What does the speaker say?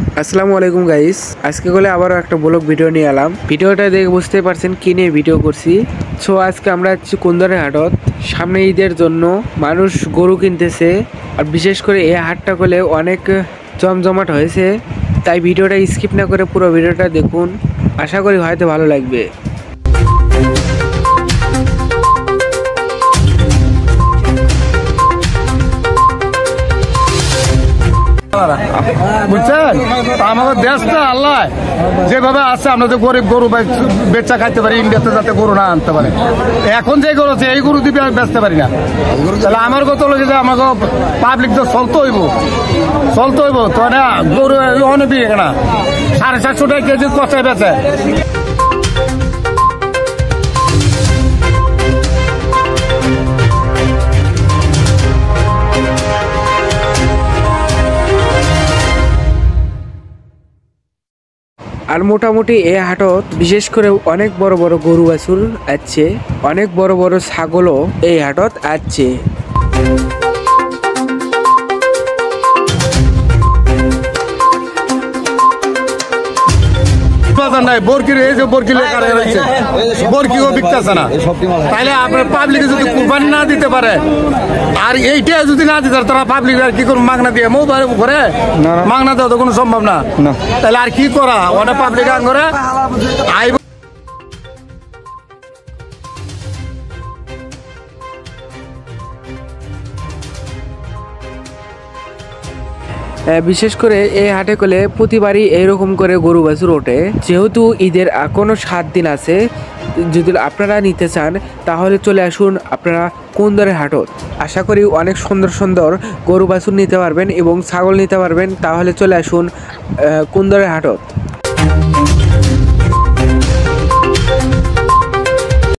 আসসালামু আলাইকুম গাইস, আজকে বলে আবারও একটা ব্লগ ভিডিও নিয়ে এলাম। ভিডিওটা দেখে বুঝতে পারছেন কি নিয়ে ভিডিও করছি। সো আজকে আমরা যাচ্ছি কুন্দরের হাটত। সামনে ঈদের জন্য মানুষ গরু কিনতেছে, আর বিশেষ করে এই হাটটা করলে অনেক জমজমাট হয়েছে। তাই ভিডিওটা স্কিপ না করে পুরো ভিডিওটা দেখুন, আশা করি হয়তো ভালো লাগবে। বুঝছেন, আমাদের দেশটা আল্লাহ যেভাবে আছে আমরা তো গরিব গরু বেচা খাইতে পারি, ইন্ডিয়াতে যাতে গরু না আনতে পারে। এখন যে গরু আছে এই গরু দিবে আমি বেচতে পারি না। তাহলে আমার কথা হলো যে আমাকে পাবলিক তো চলতে হইব তো না, গরু অনেক না 750 টাকা কেজি কষায় বেচে। আর মোটামুটি এই হাটত বিশেষ করে অনেক বড় বড় গরু বাছুর আছে, অনেক বড় বড় ছাগলও এই হাটত আছে। আপনার পাবলিক যদি কুরবানি না দিতে পারে, আর এইটা যদি না দিতে তারা পাবলিক আর কি করবো, মাগনা দিয়ে মোবাইল করে মাগনা দেওয়া তো কোনো সম্ভব না। তাহলে আর কি করা, ওটা পাবলিক আঙ্গরে আইব। বিশেষ করে এই হাটে করলে প্রতিবারই এইরকম করে গরু বাছুর ওঠে। যেহেতু ঈদের কোনো 7 দিন আছে, যদি আপনারা নিতে চান তাহলে চলে আসুন আপনারা কুন্দরের হাটত। আশা করি অনেক সুন্দর সুন্দর গরু বাছুর নিতে পারবেন এবং ছাগল নিতে পারবেন। তাহলে চলে আসুন কুন্দরের হাটত।